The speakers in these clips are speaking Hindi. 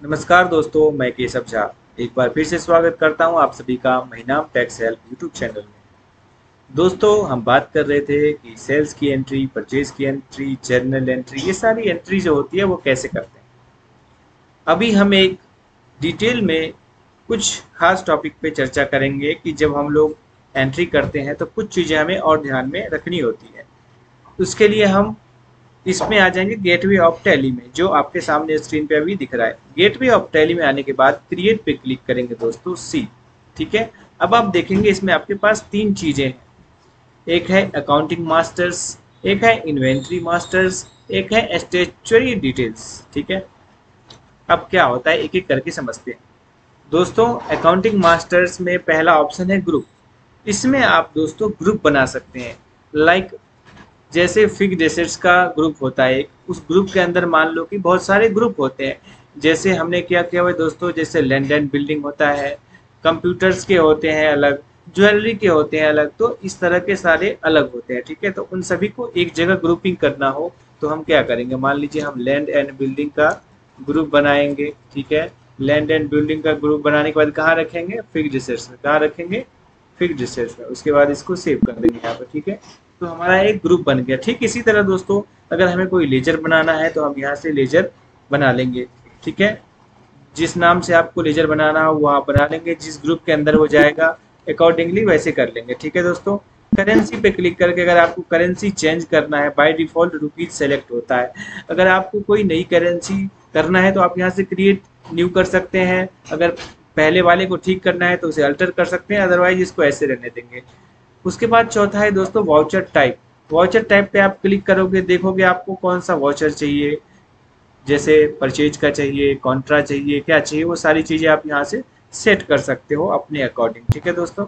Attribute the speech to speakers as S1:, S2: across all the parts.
S1: नमस्कार दोस्तों, मैं केशव झा एक बार फिर से स्वागत करता हूं आप सभी का महीनाम टैक्स हेल्प यूट्यूब चैनल में। दोस्तों, हम बात कर रहे थे कि सेल्स की एंट्री, परचेज की एंट्री, जर्नल एंट्री, ये सारी एंट्री जो होती है वो कैसे करते हैं। अभी हम एक डिटेल में कुछ खास टॉपिक पे चर्चा करेंगे कि जब हम लोग एंट्री करते हैं तो कुछ चीज़ें हमें और ध्यान में रखनी होती है। उसके लिए हम इसमें आ जाएंगे गेटवे ऑफ टैली में, जो आपके सामने स्क्रीन पे अभी दिख रहा है। गेटवे ऑफ टैली में आने के बाद क्रिएट पे क्लिक करेंगे दोस्तों, सी। ठीक है। अब आप देखेंगे इसमें आपके पास तीन चीजें हैं। एक है अकाउंटिंग मास्टर्स, एक है इन्वेंट्री मास्टर्स, एक है स्टेचुअरी डिटेल्स। ठीक है। अब क्या होता है एक एक करके समझते हैं। दोस्तों, अकाउंटिंग मास्टर्स में पहला ऑप्शन है ग्रुप। इसमें आप दोस्तों ग्रुप बना सकते हैं। लाइक जैसे फिक्स्ड एसेट्स का ग्रुप होता है, उस ग्रुप के अंदर मान लो कि बहुत सारे ग्रुप होते हैं। जैसे हमने क्या किया हुआ है दोस्तों, जैसे लैंड एंड बिल्डिंग होता है, कंप्यूटर्स के होते हैं अलग, ज्वेलरी के होते हैं अलग, तो इस तरह के सारे अलग होते हैं। ठीक है। तो उन सभी को एक जगह ग्रुपिंग करना हो तो हम क्या करेंगे, मान लीजिए हम लैंड एंड बिल्डिंग का ग्रुप बनाएंगे। ठीक है। लैंड एंड बिल्डिंग का ग्रुप बनाने के बाद कहाँ रखेंगे, फिक्स्ड एसेट्स में। कहाँ रखेंगे, फिक्स्ड एसेट्स में। उसके बाद इसको सेव कर देंगे यहाँ पर। ठीक है। तो हमारा एक ग्रुप बन गया। ठीक इसी तरह दोस्तों, अगर हमें कोई लेजर बनाना है तो हम यहाँ से लेजर बना लेंगे। ठीक है। जिस नाम से आपको लेजर बनाना हो वो आप बना लेंगे, जिस ग्रुप के अंदर वो जाएगा अकॉर्डिंगली वैसे कर लेंगे। ठीक है दोस्तों। करेंसी पे क्लिक करके अगर आपको करेंसी चेंज करना है, बाय डिफॉल्ट रुपीज सेलेक्ट होता है। अगर आपको कोई नई करेंसी करना है तो आप यहाँ से क्रिएट न्यू कर सकते हैं। अगर पहले वाले को ठीक करना है तो उसे अल्टर कर सकते हैं, अदरवाइज इसको ऐसे रहने देंगे। उसके बाद चौथा है दोस्तों वाउचर टाइप। वाउचर टाइप पे आप क्लिक करोगे, देखोगे आपको कौन सा वाउचर चाहिए। जैसे परचेज का चाहिए, कॉन्ट्रा चाहिए, क्या चाहिए, वो सारी चीज़ें आप यहाँ से सेट कर सकते हो अपने अकॉर्डिंग। ठीक है दोस्तों।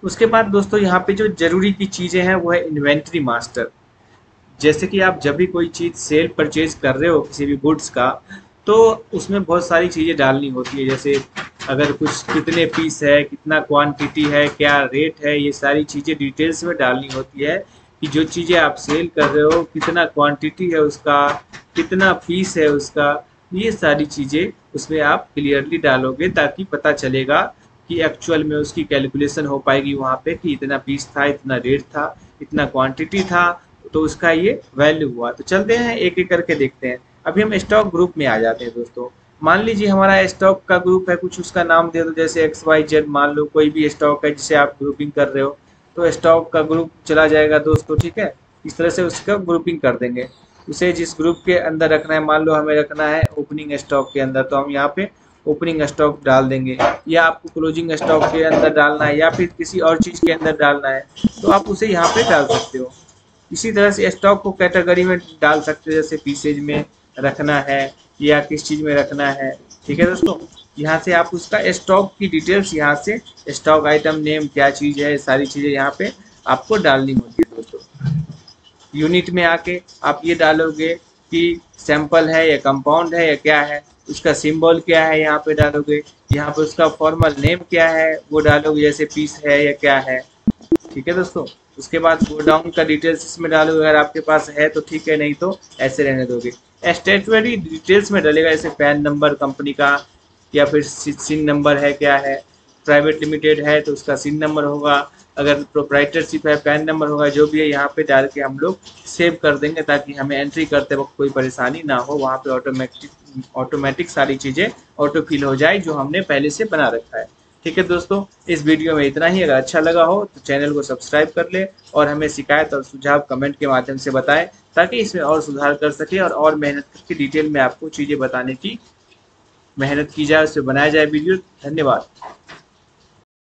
S1: उसके बाद दोस्तों यहाँ पे जो जरूरी की चीज़ें हैं वो है इन्वेंट्री मास्टर। जैसे कि आप जब भी कोई चीज़ सेल परचेज कर रहे हो किसी भी गुड्स का, तो उसमें बहुत सारी चीज़ें डालनी होती है। जैसे अगर कुछ कितने पीस है, कितना क्वांटिटी है, क्या रेट है, ये सारी चीज़ें डिटेल्स में डालनी होती है कि जो चीज़ें आप सेल कर रहे हो कितना क्वांटिटी है उसका, कितना पीस है उसका। ये सारी चीज़ें उसमें आप क्लियरली डालोगे ताकि पता चलेगा कि एक्चुअल में उसकी कैलकुलेशन हो पाएगी वहाँ पे कि इतना पीस था, इतना रेट था, इतना क्वांटिटी था, तो उसका ये वैल्यू हुआ। तो चलते हैं एक एक करके देखते हैं। अभी हम स्टॉक ग्रुप में आ जाते हैं दोस्तों। मान लीजिए हमारा स्टॉक का ग्रुप है, कुछ उसका नाम दे दो, जैसे एक्स वाई जेड। मान लो कोई भी स्टॉक है जिसे आप ग्रुपिंग कर रहे हो, तो स्टॉक का ग्रुप चला जाएगा दोस्तों। ठीक है। इस तरह से उसका ग्रुपिंग कर देंगे। उसे जिस ग्रुप के अंदर रखना है, मान लो हमें रखना है ओपनिंग स्टॉक के अंदर, तो हम यहाँ पे ओपनिंग स्टॉक डाल देंगे। या आपको क्लोजिंग स्टॉक के अंदर डालना है या फिर किसी और चीज़ के अंदर डालना है तो आप उसे यहाँ पे डाल सकते हो। इसी तरह से स्टॉक को कैटेगरी में डाल सकते हो, जैसे पीसेज में रखना है या किस चीज़ में रखना है। ठीक है दोस्तों। यहाँ से आप उसका स्टॉक की डिटेल्स, यहाँ से स्टॉक आइटम नेम क्या चीज़ है, सारी चीज़ें यहाँ पे आपको डालनी होती है दोस्तों। यूनिट में आके आप ये डालोगे कि सैंपल है या कंपाउंड है या क्या है, उसका सिंबल क्या है यहाँ पे डालोगे। यहाँ पे उसका फॉर्मल नेम क्या है वो डालोगे, जैसे पीस है या क्या है। ठीक है दोस्तों। उसके बाद गोडाउन का डिटेल्स इसमें डालोगे, अगर आपके पास है तो ठीक है, नहीं तो ऐसे रहने दोगे। स्टेटमेंट डिटेल्स में डालेगा, जैसे पैन नंबर कंपनी का, या फिर सिन नंबर है क्या है। प्राइवेट लिमिटेड है तो उसका सिन नंबर होगा, अगर प्रोप्राइटरशिप है पैन नंबर होगा। जो भी है यहाँ पे डाल के हम लोग सेव कर देंगे ताकि हमें एंट्री करते वक्त कोई परेशानी ना हो। वहाँ पे ऑटोमेटिक सारी चीज़ें ऑटो फिल हो जाए जो हमने पहले से बना रखा है। ठीक है दोस्तों, इस वीडियो में इतना ही। अगर अच्छा लगा हो तो चैनल को सब्सक्राइब कर ले और हमें शिकायत और सुझाव कमेंट के माध्यम से बताएं, ताकि इसमें और सुधार कर सके और मेहनत करके डिटेल में आपको चीज़ें बताने की मेहनत की जाए, उससे बनाया जाए वीडियो। धन्यवाद।